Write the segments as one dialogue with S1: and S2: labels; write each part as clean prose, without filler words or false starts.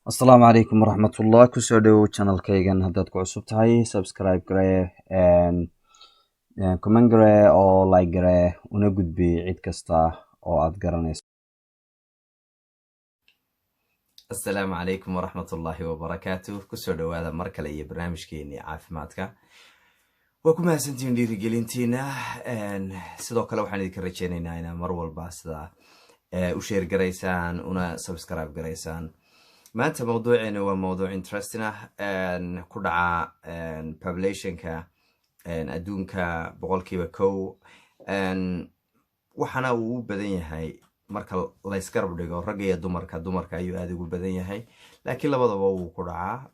S1: Asalaamu calaykum waraxmatullah. Kusoo dhowow channelkaygan haddaad ku cusub tahay, subscribe garee, comment garee oo like garee, una gudbi cid kasta oo aad garanayso.
S2: asalaamu calaykum waraxmatullaahi wabarakaatu. kusoo dhowaada mar kale iyo barnaamijkeennii caafimaadka. waa ku mahadsantihiin dhiirigelintiina. sidoo kale waxaan idinka rajeynaynaa inaa mar walba sida u sheer garaysaan una subscribe garaysaan. maanta mawduuceena waa mawduuc interesting ah, ku dhaca populationka adduunka 100%. waxaana uu u badan yahay marka laysgarab dhigo ragga iyo dumarka ayuu aada ugu badan yahay, laakiin labadaba wuu ku dhacaa.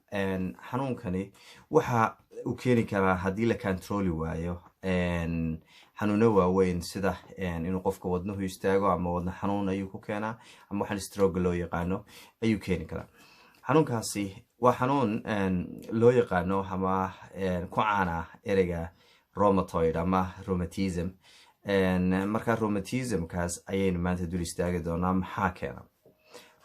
S2: xanuunkani waxa uu keeni karaa haddii la controli waayo xanuuno waaweyn sida inuu qofka wadnuhu istaago, ama wadno xanuun ayuu ku keenaa, ama waxaan stroke loo yaqaano ayuu keeni karaa. xanuunkaasi waa xanuun loo yaqaano ama ku caana ereyga rheumatoid ama rheumatism. marka rheumatismkaas ayaynu maanta dul istaagi doonaa. maxaa keena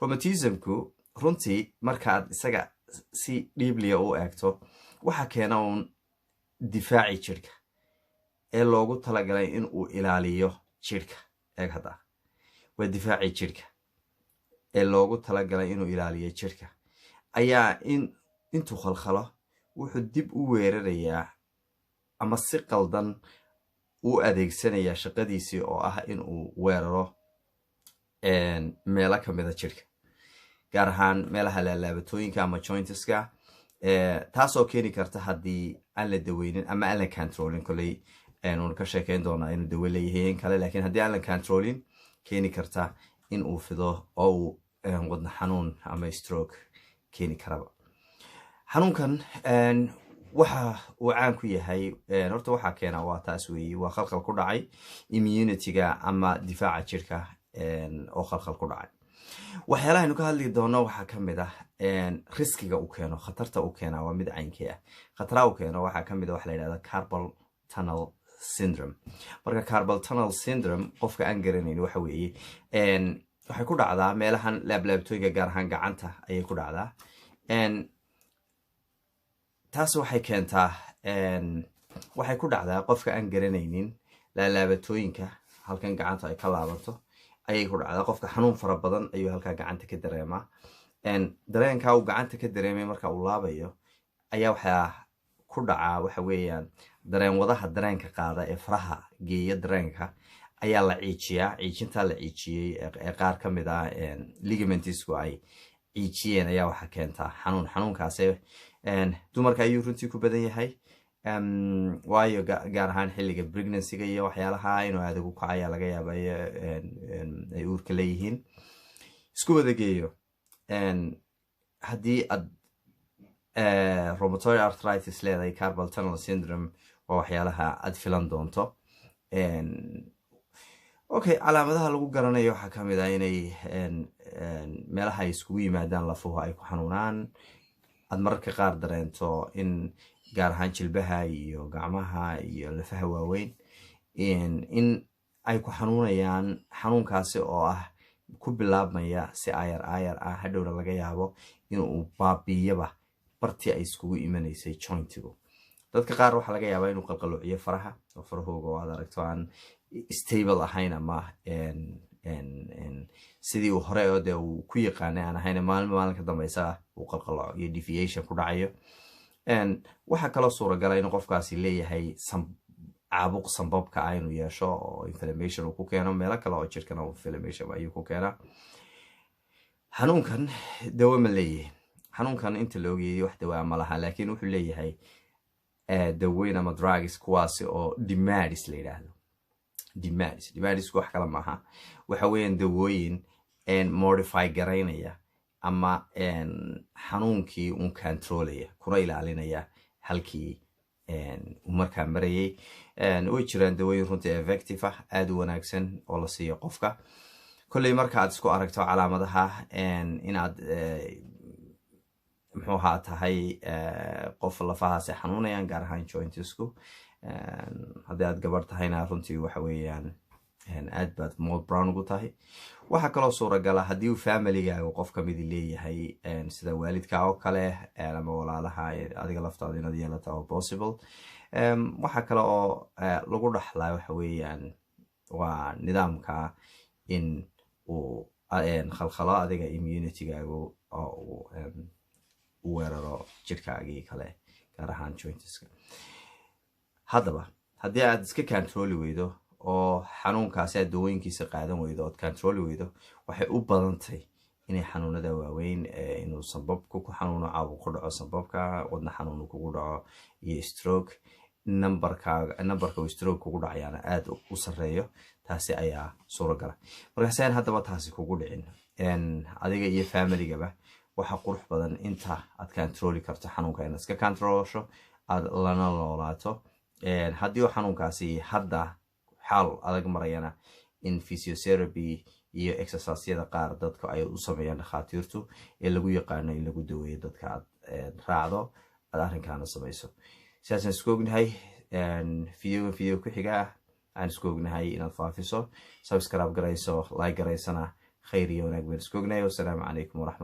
S2: rheumatismku? runtii markaad isaga si dhiibliya u eegto, waxa keena uun difaaci jidhka ee loogu talagalay in uu ilaaliyo jidhka. eeg hadda, waa difaaci jidhka ee loogu talagalay inuu ilaaliyo jidhka ayaa intuu khalkhalo wuxuu dib u weerarayaa ama si qaldan u adeegsanayaa shaqadiisii oo ah in uu weeraro meelo ka mida jidhka, gaar ahaan meelaha laalaabatooyinka ama jointiska, taasoo keeni karta haddii aan la daweynin ama aan la controlin. koley uun ka sheekeyn doonaa inuu dawe leeyahay kale, laakiin haddii aan la controlin keeni karta in uu fido oo uu wadno xanuun ama stroke keeni karaba. xanuunkan waxa uu caan ku yahay, horta waxaa keena waa taas weeye, waa khalkhal ku dhacay immunityga ama difaaca jidhka oo khalkhal ku dhacay. waxyaalaha aynu ka hadli doono waxaa ka mid ah riskiga uu keeno, khatarta uu keena waa mid caynkii ah. khataraha uu keeno waxaa ka mid ah waxa la yidhahda carpal tunnel syndrome. marka carpal tunnel syndrome qofka aan garanayn waxa weeye waxay ku dhacdaa meelahan laablaabtooyinka, gaar ahaan gacanta ayay ku dhacdaa. taas waxay keentaa waxay ku dhacdaa qofka aan garanaynin laalaabatooyinka, halkan gacanta ay ka laabato ayay ku dhacdaa. qofka xanuun fara badan ayuu halkaa gacanta ka dareemaa. dareenkaa uu gacanta ka dareemay marka uu laabayo ayaa waxaa ku dhacaa waxa weeyaan dareen wadaha dareenka qaada ee faraha geeya dareenka ayaa la ciijiyaa. ciijintaa la ciijiyey ee qaar ka mid ah ligamentisku ay ciijiyeen ayaa waxaa keentaa xanuunkaasi. dumarka ayuu runtii ku badan yahay, waayo gaar ahaan xilliga pregnancyga iyo waxyaalaha inuu adag u kaco ayaa laga yaaba ay uurka leeyihiin. isku wada geeyo, haddii aad rheumatoid arthritis leedahay, carpal tunnel syndrome waa waxyaalaha aad filan doonto. okay, calaamadaha lagu garanayo waxaa ka mid ah inay meelaha ay iskugu yimaadaan lafuhu ay ku xanuunaan. aad mararka qaar dareento in gaar ahaan jilbaha iyo gacmaha iyo lafaha waaweyn in ay ku xanuunayaan. xanuunkaasi oo ah ku bilaabmaya si ayar ah, hadhowna laga yaabo inuu baabiiyaba bartii ay iskugu imanaysay jointigu. dadka qaar waxaa laga yaabaa inuu qalqaluuciyo faraha, oo farahooga oo aad aragto aan stable ahayn, ama sidii uu hore oo dee uu ku yaqaanay aan ahayn, maalinka dambeysa uu qalqalooco iyo deviation ku dhacayo. waxaa kaloo suuragala inuu qofkaasi leeyahay caabuq sanbabka ah inuu yeesho, oo inflammation uu ku keeno. meelo kale oo jirkana inflammation ayuu ku keenaa. xanuunkan dawo ma leeyahay? xanuunkan inta la ogeyay wax dawaa ma laha, laakiin wuxuu leeyahay daweyn ama drugs, kuwaasi oo DMARDs la yidhaahdo. DMARDsku wax kale maaha, waxa weeyaan dawooyin modify garaynaya ama xanuunkii un controlaya, kuna ilaalinaya halkii uu markaa marayay. way jiraan dawooyin runtii effective ah, aada u wanaagsan oo la siiyo qofka. kolley marka aad isku aragto calaamadaha inaad muxuu ahaa tahay qof lafahaasi xanuunayaan, gaar ahaan jointisku. haddii aad gabar tahayna runtii waxa weeyaan aad baad mood brown ugu tahay. waxaa kaloo suuragala haddii uu familigaaga qof ka midi leeyahay sida waalidka oo kale ama walaalaha adiga laftaada inaad yeelata oo possible. waxaa kale oo lagu dhaxlaa waxa weeyaan waa nidaamka in uu khalkhalo adiga immunitygaagu oo u weeraro jirkaagii kale gaar ahaan jointiska. haddaba haddii aad iska controli weydo oo xanuunkaasi aad dawooyinkiisa qaadan weydo ood controli weydo waxay u badantay inay xanuunada waaweyn inuu sanbabku ku xanuuno, caabuq ku dhaco sanbabka, wadna xanuun kugu dhaco iyo stroke. numberka uu stroke kugu dhacayaana aad u sareeyo. taasi ayaa suuragala. markaasaan haddaba taasi kugu dhicin adiga iyo familigaba waxa qurux badan inta aad controli karto xanuunka inaad iska controlsho, aad lana noolaato. haddii xanuunkaasi hadda xaal adag marayana in physiotherapy iyo exerciseyada qaar dadka ay u sameeyaan dhakhaatiirtu ee lagu yaqaano in lagu daweeyo dadka aad raacdo aad arrinkaana samayso. sidaasaan isku ognahay. video ku xiga aan isku ognahay inaad faafiso, subscribe garayso, like garaysana khayr iyo wanaag baan isku ognahay. wassalaamu calaykum waraxmat